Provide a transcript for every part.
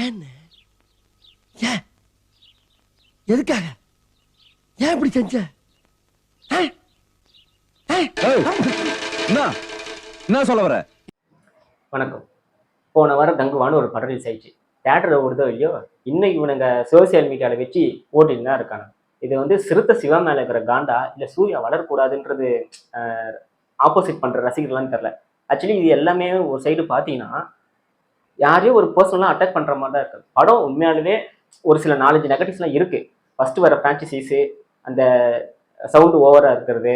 ஏன்னு ஏன் எதுக்காக ஏன் இப்படி செஞ்ச என்ன சொல்ல வர? வணக்கம். போன வாரம் கங்குவான்னு ஒரு படம் ரிலீஸ் ஆயிடுச்சு. தேட்டரில் ஓடுதோ இல்லையோ, இன்னைக்கு இவனுங்க சோசியல் மீடியாவில் வச்சு ஓட்டின்னு தான் இருக்காங்க. இது வந்து சிறுத்தை சிவா மேலே இருக்கிற காண்டா இல்லை சூர்யா வளரக்கூடாதுன்றது ஆப்போசிட் பண்ணுற ரசிகர்கள்லாம் தெரில. ஆக்சுவலி இது எல்லாமே ஒரு சைடு பார்த்தீங்கன்னா யாரையும் ஒரு பர்சனலாக அட்டாக் பண்ணுற மாதிரி தான் இருக்குது. படம் உண்மையாலுமே ஒரு சில 4-5 நெகட்டிவ்ஸ்லாம் இருக்குது. ஃபஸ்ட்டு வர ஃப்ரான்ச்சைசிஸு, அந்த சவுண்டு ஓவராக இருக்கிறது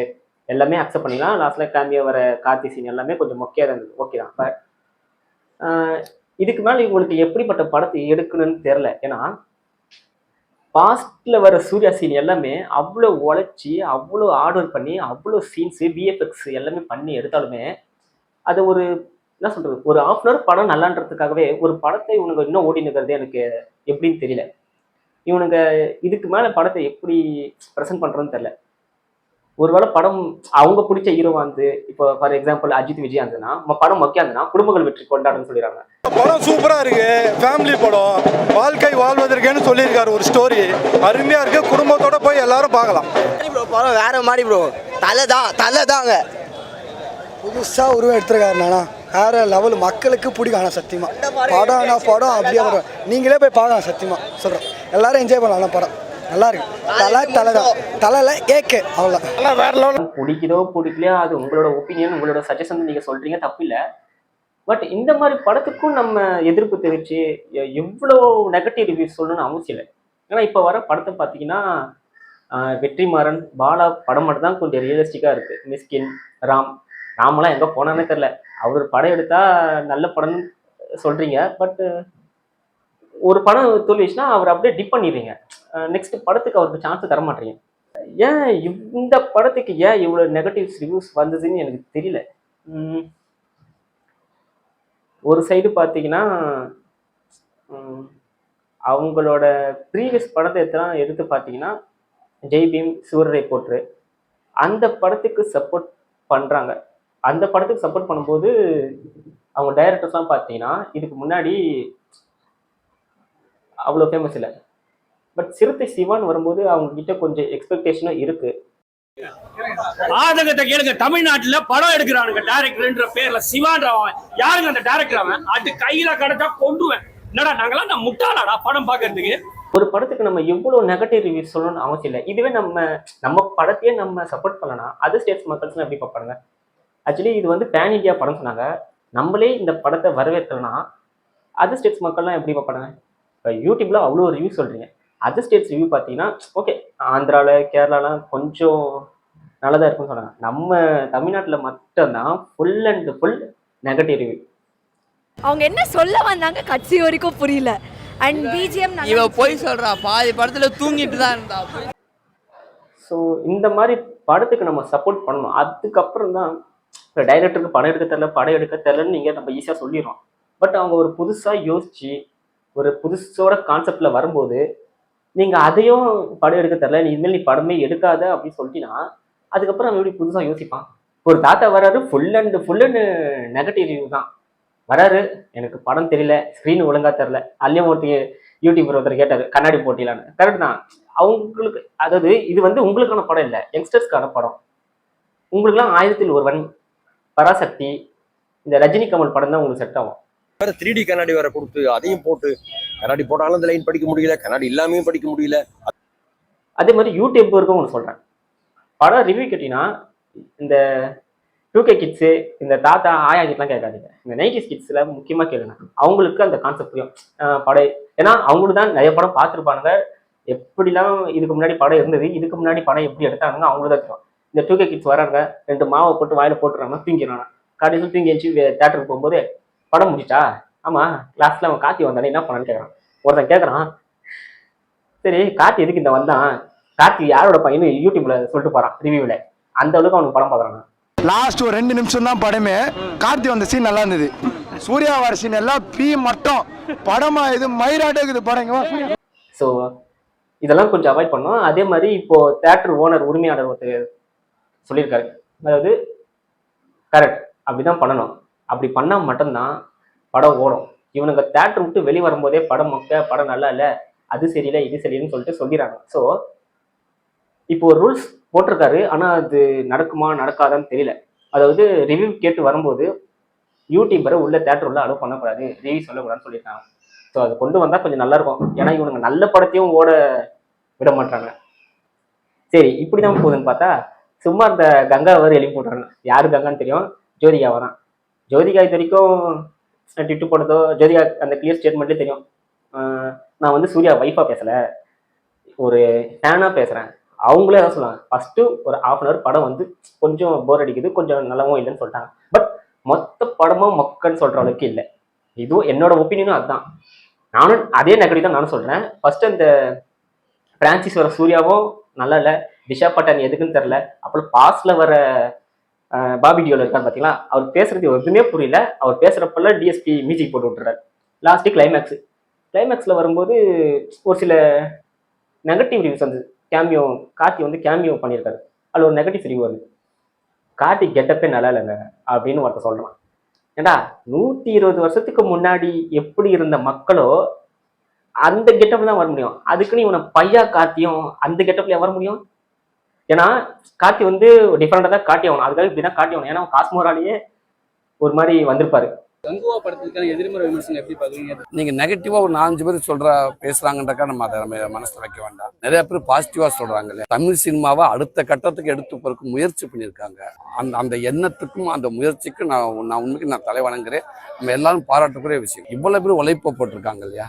எல்லாமே அக்செப்ட் பண்ணிக்கலாம். லாஸ்ட்டில் கேமியோ வர கார்த்தி சீன் எல்லாமே கொஞ்சம் மொக்கையாக இருந்தது, ஓகே தான். பட் இதுக்கு மேலே இவங்களுக்கு எப்படிப்பட்ட படத்தை எடுக்கணும்னு தெரில. ஏன்னா பாஸ்டில் வர சூர்யா சீன் எல்லாமே அவ்வளோ உழைச்சி அவ்வளோ ஆர்டர் பண்ணி அவ்வளோ சீன்ஸு விஎஃப்எக்ஸ் எல்லாமே பண்ணி எடுத்தாலுமே அது ஒரு என்ன சொல்கிறது, ஒரு ½ hour படம் நல்லான்றதுக்காகவே ஒரு படத்தை இவனுங்க இன்னும் ஓடினுக்கிறது எனக்கு எப்படின்னு தெரியல. இவனுங்க இதுக்கு மேலே படத்தை எப்படி ப்ரெசென்ட் பண்ணுறதுன்னு தெரில. ஒருவேளை படம் அவங்க பிடிச்ச ஹீரோவா இருந்து, இப்போ ஃபார் எக்ஸாம்பிள் அஜித் விஜயா இருந்ததுன்னா படம் மொக்கையா இருந்ததுன்னா குடும்பங்கள் வெற்றி கொண்டாடுன்னு சொல்லிடுறாங்க. படம் சூப்பரா இருக்கு, ஃபேமிலி படம், வாழ்க்கை வாழ்வதற்கேன்னு சொல்லியிருக்காரு. ஒரு ஸ்டோரி அருமையா இருக்கு, குடும்பத்தோட போய் எல்லாரும் பார்க்கலாம். படம் வேற மாதிரி ப்ரோ, தலை தாங்க புதுசாக உருவம் எடுத்துருக்காரு. நானா வேற லெவல், மக்களுக்கு பிடிக்கும். ஆனால் சத்தியமாக படம் அப்படியே வரும், நீங்களே போய் பார்க்கலாம். சத்தியமாக சொல்கிறேன், எல்லாரும் என்ஜாய் பண்ணலாம். படம் நல்லா இருக்கு. தலையில ஏக்கு அவ்வளோ வேற லெவல். பிடிக்குதோ பிடிக்கலையோ அது உங்களோட ஒப்பீனியன், உங்களோட சஜஷன் நீங்கள் சொல்றீங்க, தப்பு இல்லை. பட் இந்த மாதிரி படத்துக்கும் நம்ம எதிர்ப்பு தெரிவிச்சு எவ்வளோ நெகட்டிவ் ரிவ்யூஸ் சொல்லணும்னு அவசியம் இல்லை. ஏன்னா இப்போ வர படத்தை பார்த்தீங்கன்னா வெற்றிமாறன், பாலா படம் மட்டும் தான் கொஞ்சம் ரியலிஸ்டிக்காக இருக்குது. மிஸ்கின், ராமெல்லாம் எங்கே போனானே தெரில. அவர் படம் எடுத்தால் நல்ல படம்னு சொல்கிறீங்க, பட் ஒரு படம் தோல்விச்சுன்னா அவர் அப்படியே டிப் பண்ணிடுறீங்க. நெக்ஸ்ட் படத்துக்கு அவருக்கு சான்ஸ் தர மாட்டீங்க. ஏன் இந்த படத்துக்கு ஏன் இவ்வளோ நெகட்டிவ்ஸ் ரிவ்யூஸ் வந்ததுன்னு எனக்கு தெரியல. ஒரு சைடு பார்த்தீங்கன்னா அவங்களோட ப்ரீவியஸ் படத்தை எடுத்து பார்த்தீங்கன்னா ஜெய் பீம், சூரரை போற்று, அந்த படத்துக்கு சப்போர்ட் பண்ணுறாங்க. அந்த படத்துக்கு சப்போர்ட் பண்ணும்போது அவங்க டைரக்டர்ஸ்லாம் பார்த்தீங்கன்னா இதுக்கு முன்னாடி அவ்வளோ ஃபேமஸ் இல்லை. பட் சிறுத்தை சிவான் வரும்போது அவங்க கிட்ட கொஞ்சம் எக்ஸ்பெக்டேஷனும் இருக்கு. ஆதங்கத்தை கேளுங்க, தமிழ்நாட்டுல படம் எடுக்கிறானுங்க டைரக்டர்ன்ற பேர்ல சிவான்றவன் யாருங்க அந்த டைரக்டர்? அவன் அது கையில கிடைச்சா கொண்டுவேன். என்னடா நாங்களாம் நான் முட்டாளாடா படம் பார்க்கறதுக்கு? ஒரு படத்துக்கு நம்ம எவ்வளோ நெகட்டிவ் ரிவ்யூஸ் சொல்லணும்னு அவசியம் இல்லை. இதுவே நம்ம படத்தையே நம்ம சப்போர்ட் பண்ணலாம், அதர் ஸ்டேட்ஸ் மக்கள்ஸ்லாம் எப்படி பார்ப்பாங்க? ஆக்சுவலி இது வந்து பேன் இண்டியா படம் சொன்னாங்க. நம்மளே இந்த படத்தை வரவேற்கலன்னா அதர் ஸ்டேட்ஸ் மக்கள்லாம் எப்படி பார்ப்பாங்க? இப்போ யூடியூப்ல அவ்வளோ ரிவ்யூ சொல்றீங்க, அதர் ஸ்டேட்ஸ் ரிவ்யூ பார்த்தீங்கன்னா ஓகே, ஆந்திராவில் கேரளாலாம் கொஞ்சம் நல்லதாக இருக்குன்னு சொன்னாங்க. நம்ம தமிழ்நாட்டில் மட்டும்தான் full and full negative review. அவங்க என்ன சொல்ல வந்தாங்க கட்சி வரைக்கும் புரியல. அண்ட் பிஜிஎம் இவ போய் சொல்றா, பாதி படத்துல தூங்கிட்டு தான் இருந்தா. ஸோ இந்த மாதிரி படத்துக்கு நம்ம சப்போர்ட் பண்ணணும். அதுக்கப்புறம் தான் இப்போ டைரக்டருக்கு படம் எடுக்க தெரிலன்னு நீங்கள் நம்ம ஈஸியாக சொல்லிடுறோம். பட் அவங்க ஒரு புதுசாக யோசிச்சு ஒரு புதுசோட கான்செப்டில் வரும்போது நீங்கள் அதையும் படம் எடுக்க தெரில, இனிமேல் நீ படமே எடுக்காத அப்படின்னு சொல்லிட்டீங்கன்னா அதுக்கப்புறம் அவன் எப்படி புதுசாக யோசிப்பான்? ஒரு தாத்தா வராரு, ஃபுல் அண்ட் நெகட்டிவ் ரிவ்யூ தான் வராரு. எனக்கு படம் தெரியல, ஸ்க்ரீன் ஒழுங்காக தெரில. அதுலேயும் ஒருத்தர் கேட்டார் கண்ணாடி போட்டிலான்னு. கரெக்ட் தான். அவங்களுக்கு அதாவது இது வந்து உங்களுக்கான படம் இல்லை, யங்ஸ்டர்ஸ்க்கான படம். உங்களுக்குலாம் 1000 ஒரு வன், பராசக்தி, இந்த ரஜினி கமல் படம் தான் உங்களுக்கு செட் ஆகும். 3D கண்ணாடி வேற கொடுத்து அதையும் போட்டு, கண்ணாடி போட்டாலும் அந்த லைன் படிக்க முடியல, கண்ணாடி இல்லாமையும் படிக்க முடியல. அதே மாதிரி யூடியூப் இருக்கும் ஒன்று சொல்கிறேன், படம் ரிவ்யூ கேட்டீங்கன்னா இந்த 2K கிட்ஸு, இந்த தாத்தா ஆயா கிட்லாம் கேட்காதீங்க, இந்த 90s கிட்ஸில் முக்கியமாக கேளுங்க. அவங்களுக்கு அந்த கான்செப்ட் புரியும் படம். ஏன்னா அவங்களுக்கு தான் நிறைய படம் பார்த்துருப்பானுங்க, எப்படிலாம் இதுக்கு முன்னாடி படம் இருந்தது, இதுக்கு முன்னாடி படம் எப்படி எடுத்தானுங்க அவங்களுக்கு தான் தெரியும். இந்த 2K கிட்ஸ் வராங்க, 2 மாவை போட்டு வாயில் போட்டுறாங்க, தூங்கிடுறாங்க. கடைசியில் தூங்கி எழுச்சி தேட்டருக்கு போகும்போது படம் முடிச்சா, ஆமாம் லாஸ்ட்டில் அவன் கார்த்தி வந்தானே என்ன பண்ணான்னு கேட்குறான். ஒருத்தன் கேட்குறான், சரி கார்த்தி எதுக்கு இந்த வந்தான், கார்த்தி யாரோட பையனு யூடியூப்ல சொல்லிட்டு போகிறான் ரிவ்யூவில். அந்த அளவுக்கு அவனுக்கு படம் பார்க்குறாங்க. லாஸ்ட் ஒரு 2 நிமிஷம் தான் படமே. கார்த்தி வந்த சீன் நல்லா இருந்தது, சூர்யா வர சீன் எல்லாம் மட்டும் படமா இது மயிராட்டே இருக்குது படம். ஸோ இதெல்லாம் கொஞ்சம் அவாய்ட் பண்ணோம். அதே மாதிரி இப்போ தேட்டர் ஓனர் உரிமையாளர் ஒருத்தர் சொல்லியிருக்காரு, அதாவது கரெக்ட் அப்படிதான் பண்ணணும், அப்படி பண்ணால் மட்டும்தான் படம் ஓடும். இவனுங்க தேட்டர் விட்டு வெளியே வரும்போதே படம் மொக்க, படம் நல்லா இல்லை, அது சரியில்லை இது சரியில்லைன்னு சொல்லிட்டு சொல்லிடுறாங்க. ஸோ இப்போ ஒரு ரூல்ஸ் போட்டிருக்காரு, ஆனால் அது நடக்குமா நடக்காதான்னு தெரியல. அதாவது ரிவ்யூ கேட்டு வரும்போது யூடியூபரை உள்ள தேட்டர் உள்ள அலோவ் பண்ணக்கூடாது, ரிவ்யூ சொல்லக்கூடாதுன்னு சொல்லியிருக்காங்க. ஸோ அது கொண்டு வந்தால் கொஞ்சம் நல்லா இருக்கும். ஏன்னா இவனுங்க நல்ல படத்தையும் ஓட விட மாட்டாங்க. சரி, இப்படிதான் போகுதுன்னு பார்த்தா சும்மா இந்த கங்கா வர எழுப்பி போட்டுறாங்க. யாரு கங்கான்னு தெரியும், ஜோதிகா வரான். ஜோதிகா இது வரைக்கும் ட்விட்டு போட்டதோ, ஜோதிகா அந்த கிளியர் ஸ்டேட்மெண்ட்லேயே தெரியும், நான் வந்து சூர்யா வைஃபா பேசலை, ஒரு ஃபேனாக பேசுகிறேன். அவங்களே தான் சொல்லுவாங்க, ஃபஸ்ட்டு ஒரு ½ hour படம் வந்து கொஞ்சம் போர் அடிக்குது, கொஞ்சம் நல்லாவும் இல்லைன்னு சொல்லிட்டாங்க. பட் மொத்த படமும் மொக்கன்னு சொல்கிற அளவுக்கு இல்லை. இதுவும் என்னோட ஒப்பீனியனும் அதுதான். நானும் அதே நெகட்டிவ் தான் நானும் சொல்கிறேன். ஃபஸ்ட்டு அந்த பிரான்சிஸ் வர சூர்யாவும் நல்லா இல்லை, திஷா பட்டான் எதுக்குன்னு தெரில. அப்புறம் பாஸ்டில் வர பாபி டியோல இருக்காரு பார்த்தீங்களா, அவர் பேசுறது எதுவுமே புரியல. அவர் பேசுகிறப்பெல்லாம் டிஎஸ்பி மியூசிக் போட்டு விட்டுறாரு. லாஸ்ட்டு கிளைமேக்ஸில் வரும்போது ஒரு சில நெகட்டிவ் ரிவ்யூஸ் வந்து கேமியோ, கார்த்தி வந்து கேமியோ பண்ணியிருக்காரு, அதில் ஒரு நெகட்டிவ் ரிவ்யூ வருது, கார்த்தி கெட்டப்பே நல்லா இல்லைங்க அப்படின்னு ஒருத்தர் சொல்கிறான். ஏண்டா 120 வருஷத்துக்கு முன்னாடி எப்படி இருந்த மக்களோ அந்த கெட்டப்ல தான் வர முடியும். அதுக்குன்னு இவனை பையா கார்த்தியும் அந்த கெட்டப்ல வர முடியும்? ஏன்னா கார்த்தி வந்து டிஃபரெண்டா தான் காட்டி ஆகணும், அதுக்காக இப்படிதான் காட்டி ஆகணும். ஏன்னா காஸ்மோராலேயே ஒரு மாதிரி வந்திருப்பாரு. கங்குவா படத்துக்கான எதிர்மறை விமர்சனம் எப்படி பாக்குறீங்க? நீங்க நெகட்டிவா ஒரு 4-5 பேர் பேசுறாங்கன்றக்கா நம்ம அதை நம்ம மனசுல வைக்க வேண்டாம். நிறைய பேர் பாசிட்டிவா சொல்றாங்க இல்லையா, தமிழ் சினிமாவை அடுத்த கட்டத்துக்கு எடுத்து போறதுக்கு முயற்சி பண்ணியிருக்காங்க. அந்த எண்ணத்துக்கும் அந்த முயற்சிக்கும் நான் உண்மைக்கு நான் தலை வணங்குறேன். நம்ம எல்லாரும் பாராட்டக்கூடிய விஷயம். இவ்வளவு பேர் உழைப்ப போட்டிருக்காங்க இல்லையா,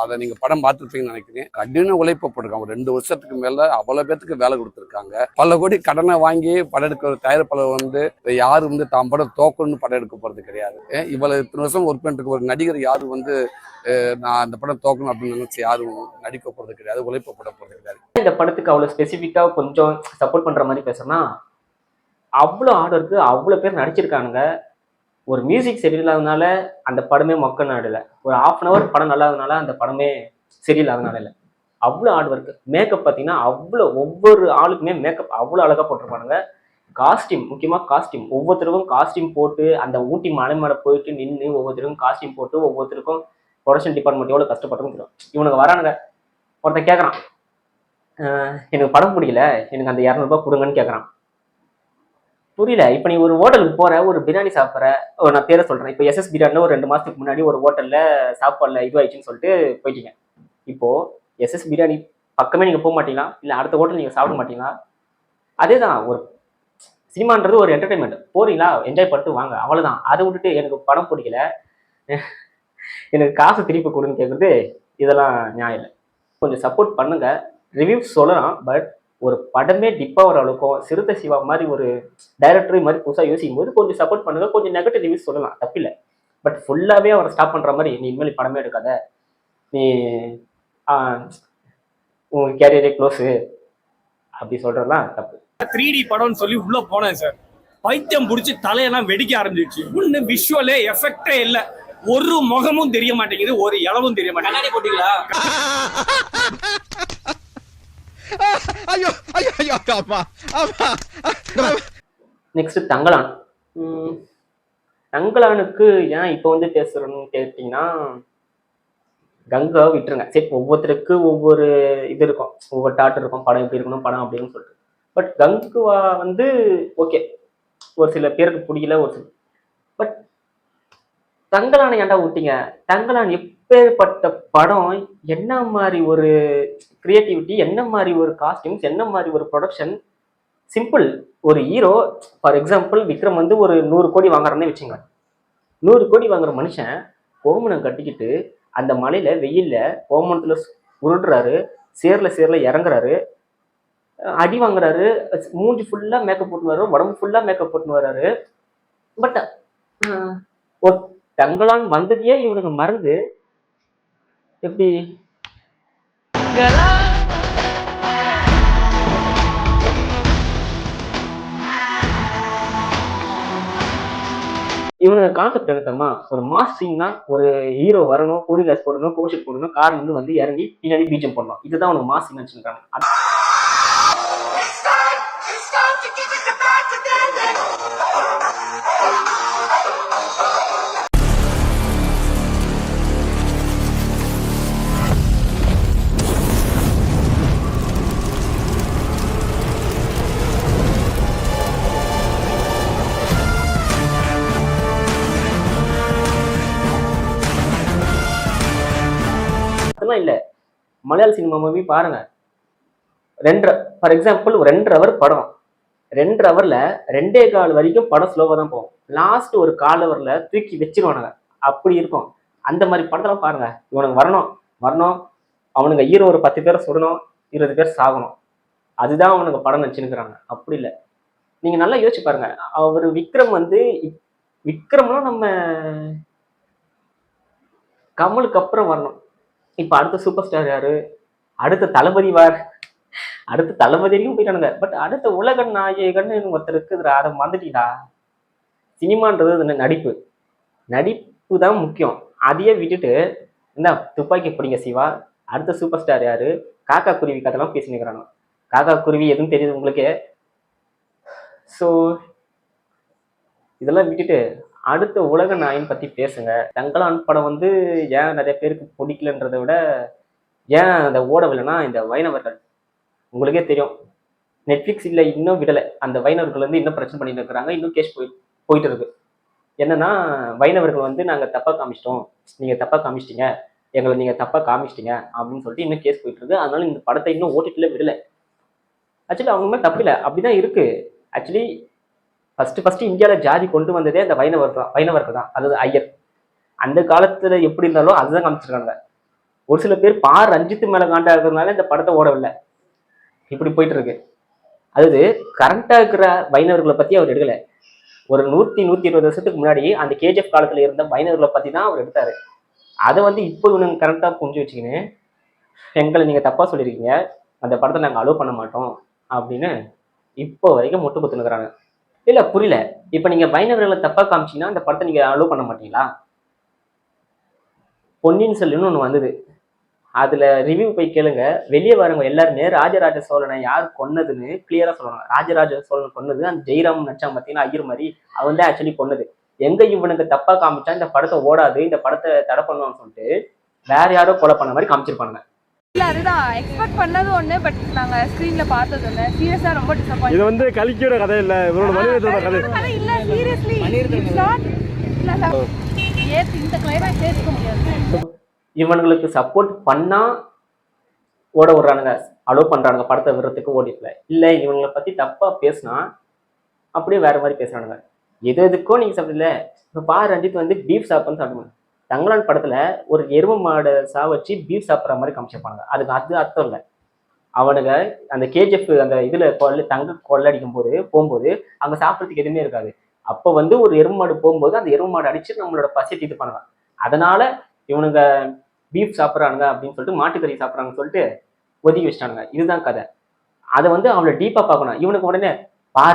அதை நீங்க படம் பார்த்துருப்பீங்கன்னு நினைக்கிறேன். கண்டினியூ உழைப்ப போட்டிருக்காங்க. 2 வருஷத்துக்கு மேல அவ்வளவு பேத்துக்கு வேலை கொடுத்துருக்காங்க. பல கோடி கடனை வாங்கி படம் எடுக்கிற தயாரிப்பாளர் வந்து யாரு வந்து தான் படம் தோக்கணும்னு படம் எடுக்க போறது கிடையாது. இவ்வளவு இத்தனை வருஷம் ஒர்க் பண்ணிட்டு ஒரு நடிகர் யாரும் வந்து நான் அந்த படம் தோக்கணும் அப்படின்னு நினைச்சு யாரும் நடிக்க போறது கிடையாது, உழைப்ப போட போறது கிடையாது. இந்த படத்துக்கு அவ்வளவு ஸ்பெசிஃபிக்கா கொஞ்சம் சப்போர்ட் பண்ற மாதிரி பேசுறேன்னா, அவ்வளோ ஆர்டருக்கு அவ்வளோ பேர் நடிச்சிருக்கானுங்க. ஒரு மியூசிக் சரியில்லாதனால அந்த படமே மொக்க நாடல, ஒரு ½ hour படம் நல்லாதனால அந்த படமே சரியில்லாதனால இல்லை. அவ்வளோ ஹார்ட் ஒர்க். மேக்கப் பார்த்தீங்கன்னா அவ்வளோ, ஒவ்வொரு ஆளுக்குமே மேக்கப் அவ்வளோ அழகாக போட்டிருப்பானுங்க. காஸ்டியூம், முக்கியமாக காஸ்டியூம், ஒவ்வொருத்தருக்கும் காஸ்டியூம் போட்டு அந்த ஊட்டி மலை மேலே போயிட்டு நின்று ஒவ்வொருத்தருக்கும் காஸ்டியூம் போட்டு ஒவ்வொருத்தருக்கும் ப்ரொடக்ஷன் டிபார்ட்மெண்ட் எவ்வளோ கஷ்டப்பட்டுன்னு தெரியும். இவனுக்கு வரானுங்க, ஒருத்தன் கேட்குறான், எனக்கு படம் பிடிக்கல, எனக்கு அந்த 200 ரூபாய் கொடுங்கன்னு கேட்குறான். புரியல. இப்போ நீ ஒரு ஹோட்டலுக்கு போற, ஒரு பிரியாணி சாப்பிட்ற, நான் பேரை சொல்றேன், இப்போ SS பிரியாணியில் ஒரு 2 மாசத்துக்கு முன்னாடி ஒரு ஹோட்டல்ல சாப்பாடுல இதுவாயிடுச்சுன்னு சொல்லிட்டு போயிட்டீங்க. இப்போ SS பிரியாணி பக்கமே நீங்க போக மாட்டீங்களா, இல்லை அடுத்த ஹோட்டல் நீங்க சாப்பிட மாட்டீங்களா? அதே தான், ஒரு சினிமான்றது ஒரு என்டர்டைன்மெண்ட். போறீங்களா, என்ஜாய் பண்ணிட்டு வாங்க, அவ்வளவுதான். அதை விட்டுட்டு எனக்கு படம் பிடிக்கல, எனக்கு காசு திருப்பி கொடுன்னு கேட்குறது இதெல்லாம் நியாயம் இல்லை. கொஞ்சம் சப்போர்ட் பண்ணுங்க. ரிவ்யூ சொல்லலாம், பட் ஒரு படமே டிப்பாகிற அளவுக்கும் சிறுத்தை சிவா மாதிரி ஒரு டைரக்டர் மாதிரி புதுசாக யோசிக்கும் போது கொஞ்சம் சப்போர்ட் பண்ணுங்க. கொஞ்சம் நெகட்டிவ் ரிவ்யூஸ் சொல்லலாம், தப்பில்லை. பட் ஃபுல்லாகவே அவரை ஸ்டாப் பண்ணுற மாதிரி நீ இனிமேல் படமே எடுக்காத, நீ உங்க கேரியரே க்ளோஸு அப்படி சொல்றதுலாம் தப்பு. 3D படம்னு சொல்லி உள்ள போனேன் சார், பைத்தியம் பிடிச்சி தலையெல்லாம் வெடிக்க ஆரம்பிச்சிச்சு. ஒண்ணு விஷுவலே எஃபெக்டே இல்லை, ஒரு முகமும் தெரிய மாட்டேங்குது, ஒரு இளவும் தெரிய மாட்டேங்குது. கண்ணாடி போட்டீங்களா? நெக்ஸ்ட் தங்கலான். தங்கலானுக்கு ஏன் இப்போ வந்து பேசுறோன்னு கேட்டீங்கன்னா, கங்காவை விட்டுருங்க. சரி, ஒவ்வொருத்தருக்கு ஒவ்வொரு இது இருக்கும், ஒவ்வொரு டாட் இருக்கும், படம் எப்படி இருக்கணும், படம் அப்படின்னு சொல்லிட்டு. பட் கங்குவா வந்து ஓகே, ஒரு சில பேருக்கு பிடிக்கல, ஒரு சில. பட் தங்கலானை ஏன்டா விட்டீங்க? தங்கலான் எப்பேற்பட்ட படம், என்ன மாதிரி ஒரு கிரியேட்டிவிட்டி, என்ன மாதிரி ஒரு காஸ்டியூம்ஸ், என்ன மாதிரி ஒரு ப்ரொடக்ஷன். சிம்பிள், ஒரு ஹீரோ, ஃபார் எக்ஸாம்பிள் விக்ரம் வந்து ஒரு 100 கோடி வாங்குறாருன்னே வச்சுங்க. 100 கோடி வாங்குற மனுஷன் கோமணம் கட்டிக்கிட்டு அந்த மலையில வெயில்ல கோமணத்துல உருடுறாரு, சேர்ல இறங்குறாரு, அடி வாங்குறாரு, மூஞ்சி ஃபுல்லா மேக்கப் போட்டு வர்றாரு, உடம்பு ஃபுல்லா மேக்கப் போட்டு வர்றாரு. பட் ஒரு தங்கலான் வந்ததையே இவனுக்கு மறந்து எப்படி இவனுக்கு கான்செப்ட் என்ன தெரியுமா? ஒரு மாஸ் சீன்னா ஒரு ஹீரோ வரணும், கூலிங் கிளாஸ் போடணும், கோஷிட் போடணும், கார் வந்து இறங்கி பின்னாடி பீஜம் பண்ணணும். இதுதான் உனக்கு மாஸ் சீன் வச்சுருக்காங்க. அதெல்லாம் இல்லை. மலையாள சினிமா மூவி பாருங்க, 2 ஃபார் எக்ஸாம்பிள் ஒரு 2 ஹவர் படம், 2 ஹவர்ல 2.25 வரைக்கும் படம் ஸ்லோவாக தான் போகும். லாஸ்ட் ஒரு 1/4 ஹவர்ல தூக்கி வச்சிருவானுங்க. அப்படி இருக்கும். அந்த மாதிரி படத்தெல்லாம் பாருங்க. இவனுக்கு வரணும் வரணும், அவனுங்க ஹீரோ ஒரு 10 பேரை சுடணும், 20 பேர் சாகணும், அதுதான் அவனுக்கு படம் நினச்சிருக்கிறாங்க. அப்படி இல்லை. நீங்க நல்லா யோசிச்சு பாருங்க. அவர் விக்ரம் வந்து விக்ரம்லாம் நம்ம கமலுக்கு அப்புறம் வரணும். இப்ப அடுத்த சூப்பர் ஸ்டார் யாரு? அடுத்த தளபதி அடுத்த தளபதியும் போயிட்டானுங்க. பட் அடுத்த உலக நாயகன்னு ஒருத்தர் இருக்குதுடா, அதை மறந்துட்டீடா. சினிமான்றது நடிப்பு, நடிப்பு தான் முக்கியம். அதையே விட்டுட்டு என்ன துப்பாக்கி பிடிங்க சிவா, அடுத்த சூப்பர் ஸ்டார் யாரு, காக்கா குருவி கதைலாம் பேசினுக்கிறாங்க. காக்கா குருவி எதுவும் தெரியுது உங்களுக்கு? ஸோ இதெல்லாம் விட்டுட்டு அடுத்த உலக நாயின் பத்தி பேசுங்க. தங்கலான் படம் வந்து ஏன் நிறைய பேருக்கு பிடிக்கலன்றதை விட ஏன் அந்த ஓடவில்லைன்னா, இந்த வைணவர்கள் உங்களுக்கே தெரியும், நெட்ஃப்ளிக்ஸ் இல்லை இன்னும் விடலை. அந்த வைணவர்கள் வந்து இன்னும் பிரச்சனை பண்ணிட்டு இருக்கிறாங்க, இன்னும் கேஸ் போயிட்டு இருக்கு. என்னன்னா, வைணவர்கள் வந்து நாங்கள் தப்பா காமிச்சிட்டோம், நீங்க தப்பா காமிச்சிட்டீங்க, எங்களை நீங்க தப்பா காமிச்சிட்டீங்க அப்படின்னு சொல்லிட்டு இன்னும் கேஸ் போயிட்டு இருக்கு. அதனால இந்த படத்தை இன்னும் ஓட்டிட்டுல விடலை. ஆக்சுவலி அவங்க மேலே தப்பு இல்லை, அப்படிதான் இருக்கு. ஆக்சுவலி ஃபர்ஸ்ட் இந்தியாவில் ஜாதி கொண்டு வந்ததே அந்த வைணவர்கள் தான், அதாவது ஐயர். அந்த காலத்துல எப்படி இருந்தாலும் அதுதான் காமிச்சிருக்காங்க. ஒரு சில பேர் ரஞ்சித் மேல காண்டா இருக்கிறதுனால இந்த படத்தை ஓடவில்லை. இப்படி போயிட்டு இருக்கு. அதாவது கரண்டா இருக்கிற வைணவர்களை பத்தி அவர் எடுக்கல. ஒரு 100-120 வருஷத்துக்கு முன்னாடி அந்த கேஜிஎஃப் காலத்துல இருந்த வைணவர்களை பத்தி தான் அவர் எடுத்தாரு. அதை வந்து இப்போ இவனுங்க கரெக்டா புரிஞ்சு வச்சுக்கின்னு எங்களை நீங்க தப்பா சொல்லியிருக்கீங்க, அந்த படத்தை நாங்கள் அலோவ் பண்ண மாட்டோம் அப்படின்னு இப்போ வரைக்கும் முட்டு குத்துனுக்குறாங்க. இல்ல புரியல, இப்ப நீங்க வைணவர்களை தப்பா காமிச்சீங்கன்னா அந்த படத்தை நீங்க அலோவ் பண்ண மாட்டீங்களா? பொன்னியின் செல்வன் ஒண்ணு வந்தது, அதுல ரிவ்யூ போய் கேளுங்க. வெளியே வரவங்க எல்லாருமே ராஜராஜ சோழனை யார் கொன்னதுன்னு கிளியரா சொல்லுவாங்க. ராஜராஜ சோழன் கொன்னது அந்த ஜெயராம் நடிச்சாங்க பார்த்தீங்கன்னா, ஐயர் மாதிரி, அவன் தான் ஆக்சுவலி கொன்னது. எங்க இவனுக்கு தப்பா காமிச்சா இந்த படத்தை ஓடாது, இந்த படத்தை தடை பண்ணுவான்னு சொல்லிட்டு வேற யாரோ கொலை பண்ண மாதிரி காமிச்சிருப்பாங்க. இல்ல அதுதான் எக்ஸ்பெக்ட் பண்ணது ஒண்ணு, பட் நாங்க ஸ்கிரீன்ல பார்த்தது இல்ல. சீரியஸா ரொம்ப டிசப்பாயிண்ட். இது வந்து கலிக்கியோட கதை இல்ல, இவரோட மனிதத்தோட கதை இல்ல. Seriously it's not. இந்த கிளைமேக்ஸ் ஏத்துக்க முடியாது. இவனுங்களுக்கு சப்போர்ட் பண்ணா ஓட விடுறானுங்க, அலோவ் பண்றானுங்க படத்தை விடுறதுக்கு ஓடிட்டுல. இல்ல இவங்களை பத்தி தப்பா பேசினா அப்படியே வேற மாதிரி பேசுறானுங்க. எதுக்கோ நீங்க சாப்பிடல. இப்ப ரஞ்சித் வந்து பீஃப் சாப்பிட்னு சாப்பிடுவாங்க. தங்கலான் படத்துல ஒரு எரும மாடை சாவச்சு பீஃப் சாப்பிட்ற மாதிரி காமிச்சிருப்பாங்க. அதுக்கு அது அர்த்தம் இல்லை. அவனுங்க அந்த கேஜிஎஃப் அந்த இதுல தங்க கொள்ளடிக்கும் போகும்போது அங்க சாப்பிட்றதுக்கு எதுவுமே இருக்காது. அப்போ வந்து ஒரு எரும மாடு போகும்போது அந்த எரும மாடு அடிச்சு நம்மளோட பசியை இது பண்ணுவாங்க. அதனால இவனுங்க பீஃப் சாப்பிட்றானுங்க அப்படின்னு சொல்லிட்டு மாட்டுக்கறி சாப்பிட்றாங்கன்னு சொல்லிட்டு ஒதுக்கி வச்சிட்டானுங்க. இதுதான் கதை. அதை வந்து அவளை டீப்பா பார்க்கணும். இவனுக்கு உடனே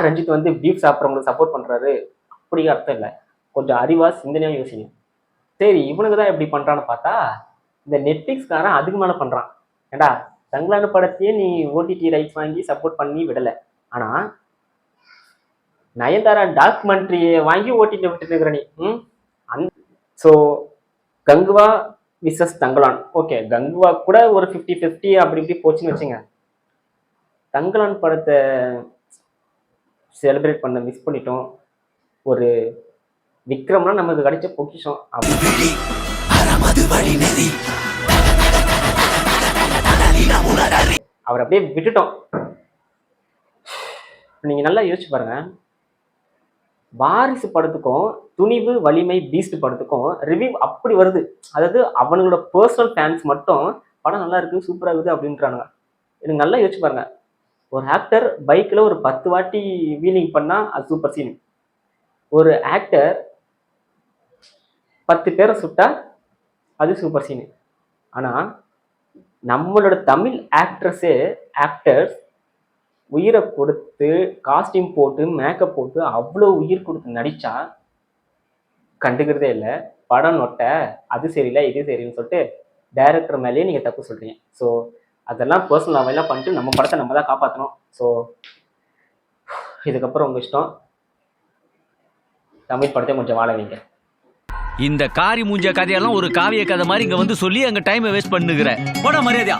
ரஞ்சித் வந்து பீஃப் சாப்பிட்றவங்களுக்கு சப்போர்ட் பண்றாரு, அப்படி அர்த்தம் இல்லை. கொஞ்சம் அறிவா சிந்தனையா யோசிங்க. சரி இவனுக்கு தான் எப்படி பண்றான்னு பார்த்தா இந்த நெட்ஃபிளிக்ஸ்காரன் அதுக்கு மேல பண்றான். ஏண்டா தங்கலான படத்தையே நீ ஓடிடி ரைட்ஸ் வாங்கி சப்போர்ட் பண்ணி விடலை, ஆனா நயன்தாரா டாக்குமெண்ட்ரியை வாங்கி ஓடிடி விட்டு இருக்கிற நீ. So Kanguva versus Thangalaan, okay Kanguva கூட ஒரு 50-50 அப்படி இப்படி போச்சுன்னு வச்சுங்க. தங்கலான் படத்தை செலிப்ரேட் பண்ண மிஸ் பண்ணிட்டோம். ஒரு விக்ரம்னா நமக்கு கிடைச்ச பொக்கிஷம். அவர் அப்படியே விட்டுட்டோம். நீங்க நல்லா யோசிச்சு பாருங்க. வாரிசு படத்துக்கும் துணிவு வலிமை பீஸ்ட் படத்துக்கும் ரிவ்யூ அப்படி வருது. அதாவது அவங்களோட பர்சனல் ஃபேன்ஸ் மட்டும் படம் நல்லா இருக்கு சூப்பரா இருக்குது அப்படின்றானுங்க. எனக்கு நல்லா யோசிச்சு பாருங்க. ஒரு ஆக்டர் பைக்ல ஒரு 10 வாட்டி வீலிங் பண்ணா அது சூப்பர் சீன். ஒரு ஆக்டர் 10 பேரை சுட்டா அது சூப்பர் சீனு. ஆனா நம்மளோட தமிழ் ஆக்டர்ஸ் உயிரை கொடுத்து காஸ்டியூம் போட்டு மேக்கப் போட்டு அவ்வளோ உயிர் கொடுத்து நடிச்சா கண்டுக்கிறதே இல்லை. படம் நொட்ட, அது சரியில்லை இது சரியில்லைன்னு சொல்லிட்டு டைரக்டர் மேலேயே நீங்க தப்பு சொல்றீங்க. ஸோ அதெல்லாம் பர்சனல் அவையெல்லாம் பண்ணிட்டு நம்ம படத்தை நம்ம தான் காப்பாற்றணும். ஸோ இதுக்கப்புறம் உங்க இஷ்டம். தமிழ் படத்தை கொஞ்சம் வாழ வைங்க. இந்த காரி மூஞ்ச கதையெல்லாம் ஒரு காவிய கதை மாதிரி இங்க வந்து சொல்லி அங்க டைமை வேஸ்ட் பண்ணுகிற போட மரியாதையா.